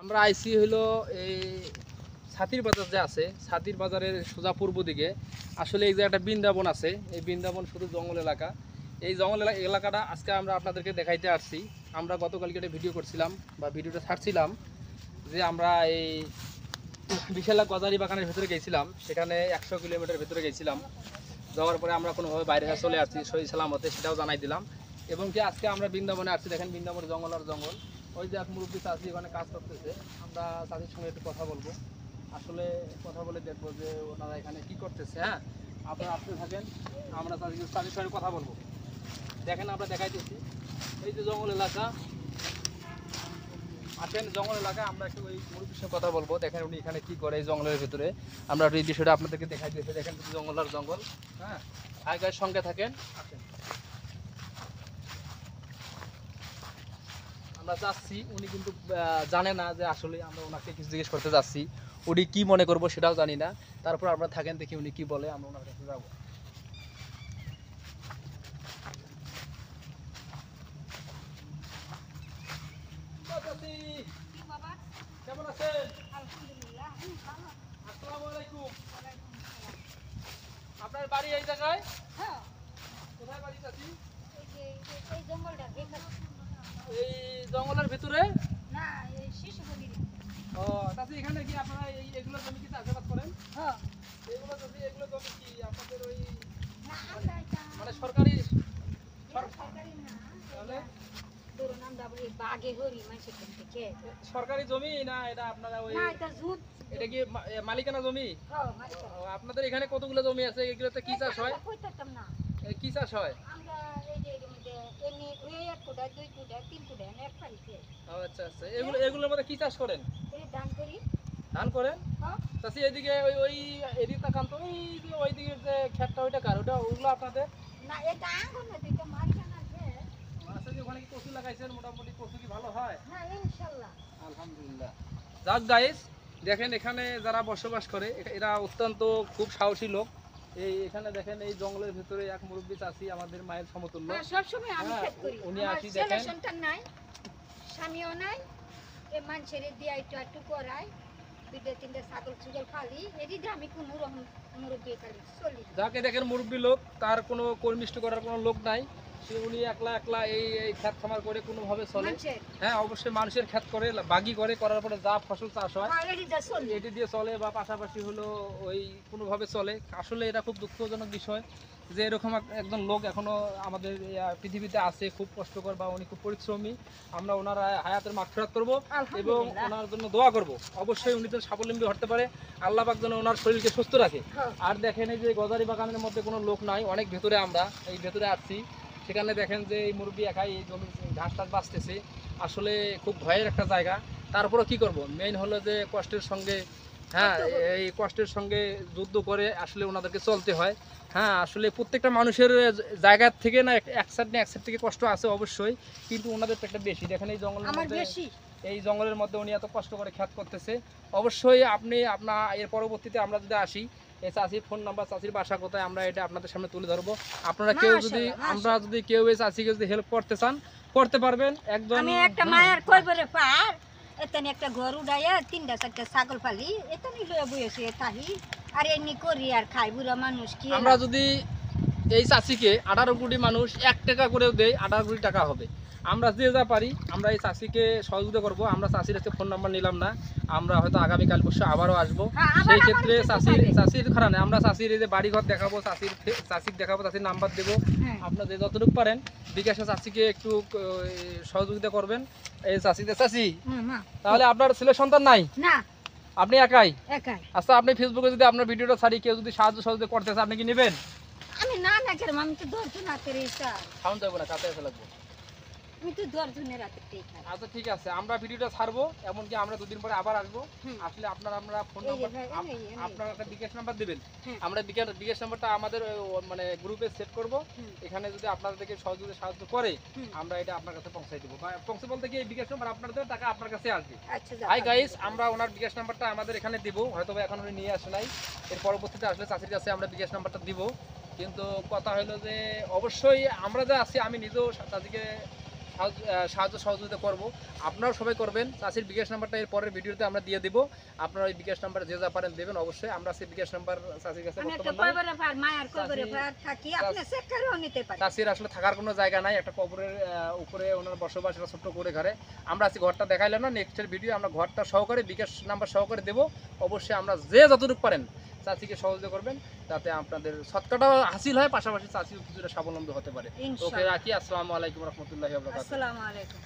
আমরা আইসি হলো এই ছাতির বাজার যে আছে, ছাতির বাজারের সোজা পূর্ব দিকে আসলে এই যে একটা বৃন্দাবন আছে। এই বৃন্দাবন শুধু জঙ্গল এলাকা। এই জঙ্গল এলাকাটা আজকে আমরা আপনাদেরকে দেখাইতে আসছি। আমরা গতকালকে একটা ভিডিও করছিলাম বা ভিডিওটা ছাড়ছিলাম যে আমরা এই বিশালা গজারি বাগানের ভেতরে গেছিলাম। সেখানে 100 কিলোমিটার ভেতরে গেছিলাম। যাওয়ার পরে আমরা কোনোভাবে বাইরে চলে আসছি সহি সালামতে, সেটাও জানাই দিলাম। এবং কি আজকে আমরা বৃন্দাবনে আসছি। দেখেন বৃন্দাবন জঙ্গল আর জঙ্গল। ওই যে এক মুরব্বী চাষি ওখানে কাজ করতেছে। আমরা চাষির সঙ্গে একটু কথা বলবো, আসলে কথা বলে দেখবো যে ওনারা এখানে কি করতেছে। হ্যাঁ, আপনারা আসতে থাকেন, আমরা চাষির সঙ্গে কথা বলবো। দেখেন আমরা দেখাইতেছি এই যে জঙ্গল এলাকা। আসেন জঙ্গল এলাকা, আমরা একটু ওই মুরব্বীর সঙ্গে কথা বলবো। দেখেন উনি এখানে কি করে এই জঙ্গলের ভিতরে। আমরা এই বিষয়টা আপনাদেরকে দেখাই দিয়েছি। দেখেন জঙ্গল আর জঙ্গল। হ্যাঁ, আগে সঙ্গে থাকেন। আসেন, আমরা যাচ্ছি। উনি কিন্তু জানে না যে আসলে আমরা ওনাকে কিছু জিজ্ঞেস করতে যাচ্ছি। উনি কি মনে করবো সেটাও জানি না। তারপর আমরা থাকেন, দেখি উনি কি বলে, আমরা ওনার কাছে যাবো। কেমন আছেন? আসসালামু আলাইকুম। আপনার বাড়ি এই জায়গায়? কোথায় বাড়ি চাচি? এই জঙ্গলের ভিতরে? ও চাচি, এখানে কি আপনারা এগুলো জমি কি চাষাবাদ করেন? এগুলো জমি কি আপনাদের ওই মানে সরকারি? সরকারি জমি না এটা আপনারা ওই এটা কি মালিকানা জমি? আপনাদের এখানে কতগুলো জমি আছে? এগুলোতে কি চাষ হয়? কি চাষ হয়? আচ্ছা আচ্ছা, এগুলোর মধ্যে কি চাষ করেন? ধান করেন? চাষি এদিকে ওই ওই এদিকে তাকান তো, ওই যে ওই দিকে যে ক্ষেতটা, ওইটা কার? ওগুলো আপনাদের? আচ্ছা, ওখানে কি কচু লাগাইছেন? মোটামুটি কচু কি ভালো হয়? আলহামদুলিল্লাহ। যাক গাইস, দেখেন এখানে যারা বসবাস করে এরা অত্যন্ত খুব সাহসী লোক। এই এখানে দেখেন এই জঙ্গলের ভিতরে এক মুরব্বী চাচি, আমাদের মায়ের সমতুল্য। উনি আসি দেখেন, স্বামীও নাই, এ মানুষের দিয়া একটু একটু করায়, দুইটা তিনটা ছাগল ছুগল ফালি, এদিকে আমি কোনো রকম মুরব্বী খালি চলি। যাকে দেখেন মুরব্বী লোক, তার কোনো কর্মিষ্ঠ করার কোনো লোক নাই। উনি একলা একলা এই ক্ষেত খামার করে কোনোভাবে চলে। হ্যাঁ, অবশ্যই মানুষের ক্ষেত করে, বাগি করে, করার পরে যা ফসল চাষ হয় এটি দিয়ে চলে, বা পাশাপাশি হলো ওই কোনোভাবে চলে। আসলে এটা খুব দুঃখজনক বিষয় যে এরকম একজন লোক এখনো আমাদের পৃথিবীতে আছে, খুব কষ্টকর বা উনি খুব পরিশ্রমী। আমরা ওনার হায়াতের মাগফিরাত করব এবং ওনার জন্য দোয়া করব। অবশ্যই উনি যেন স্বাবলম্বী হতে পারে, আল্লাহ পাক যেন ওনার শরীরকে সুস্থ রাখে। আর দেখেন এই যে গজারি বাগানের মধ্যে কোনো লোক নাই, অনেক ভেতরে, আমরা এই ভেতরে আসছি। সেখানে দেখেন যে এই মুরব্বী একাই এই জমি ঘাস টাস বাঁচতেছে। আসলে খুব ভয়ের একটা জায়গা। তারপরে কি করব, মেইন হলো যে কষ্টের সঙ্গে, হ্যাঁ, এই কষ্টের সঙ্গে যুদ্ধ করে আসলে ওনাদেরকে চলতে হয়। হ্যাঁ, আসলে প্রত্যেকটা মানুষের জায়গার থেকে না এক সাইড থেকে কষ্ট আছে অবশ্যই, কিন্তু ওনাদের তো একটা বেশি। দেখেন এই জঙ্গলের মধ্যে, এই জঙ্গলের মধ্যে উনি এত কষ্ট করে খ্যাত করতেছে। অবশ্যই আপনার এর পরবর্তীতে আমরা যদি আসি, এই চাষির ফোন নাম্বার, চাষির বাসা কোথায়, আমরা এটা আপনাদের সামনে তুলে ধরবো। আপনারা কেউ যদি কেউ এই চাষিকে যদি হেল্প করতে চান, করতে পারবেন। একদম আমি একটা মায়ের কইবরে পার এতনে একটা ঘর উড়াইয়া তিনটা চারটা ছাগল ফালি এতনি লয়ে বইছে তাহি আর এমনি করি আর খাই। বুড়া মানুষ কি, আমরা যদি এই চাষিকে 18 কোটি মানুষ 1 টাকা করেও দেয়, 18 কোটি টাকা হবে। আমরা যে যা পারি আমরা এই চাষিকে সহযোগিতা করব। আমরা চাষির কাছে ফোন নাম্বার নিলাম না, আমরা হয়তো আগামীকাল পরশু আবারও আসবো। সেই ক্ষেত্রে চাষির খারাপ নেই, আমরা চাষির এই যে বাড়িঘর দেখাবো, চাষির দেখাবো, চাষির নাম্বার দেবো। আপনাদের যতটুকু পারেন বিকাশে চাষিকে একটু সহযোগিতা করবেন। এই চাষি তাহলে আপনার ছেলে সন্তান নাই? না, আপনি একাই? একাই। আচ্ছা, আপনি ফেসবুকে যদি আপনার ভিডিওটা ছাড়ি, কেউ যদি সাহায্য সহযোগিতা করতে চায়, আপনি কি নেবেন? আমি না না কেন, আমি তো 10 জন হাতে রেসা সাউন্ড যাবে না, কাছে এসে লাগবে। আমি তো 10 জনের হাতে খাই। আচ্ছা ঠিক আছে, আমরা ভিডিওটা ছাড়বো, এমনকি আমরা 2 দিন পরে আবার আসবো। আসলে আমরা ফোন নাম্বার, আপনার একটা বিকাশ নাম্বার দিবেন। আমরা বিকাশ নাম্বারটা আমাদের মানে গ্রুপে সেট করব। এখানে যদি আপনাদেরকে সাহায্য করে, আমরা এটা আপনার কাছে পৌঁছাই দেবো। পৌঁছে বলতে কি, এই বিকাশ নাম্বার আপনাদের টাকা আপনার কাছে আসবে। হাই গাইস, আমরা ওনার বিকাশ নাম্বারটা আমাদের এখানে দিব, হয়তো এখন উনি নিয়ে আসে নাই। এর পরবর্তীতে আসলে চাষির কাছে আমরা বিকাশ নাম্বারটা দিব। কিন্তু কথা হলো যে অবশ্যই আমরা যা আছি, আমি নিজেও চাষিকে সাহায্য সহযোগিতা করব। আপনারাও সবাই করবেন। চাষির বিকাশ নাম্বারটা এর পরের ভিডিওতে আমরা দিয়ে দেব। আপনারা ওই বিকাশ নাম্বার যে যা পারেন দেবেন অবশ্যই। আমরা সেই বিকাশ নাম্বার চাষির কাছে চাষির আসলে থাকার কোনো জায়গা নাই, একটা কবরের উপরে ওনার বসবাস, একটা ছোট্ট করে ঘরে। আমরা আজকে ঘরটা দেখাইলাম না, নেক্সটের ভিডিও আমরা ঘরটা সহকারে বিকাশ নাম্বার সহকারে দেবো। অবশ্যই আমরা যে যতটুকু পারেন চাষিকে সহযোগিতা করবেন, যাতে আপনাদের সৎকাটাও হাসিল হয়, পাশাপাশি চাষিও কিছুটা স্বাবলম্বী হতে পারে। ওকে রাখি। আসসালামু আলাইকুম রহমতুল্লাহি ওয়া বারাকাতুহু। আসসালামু আলাইকুম।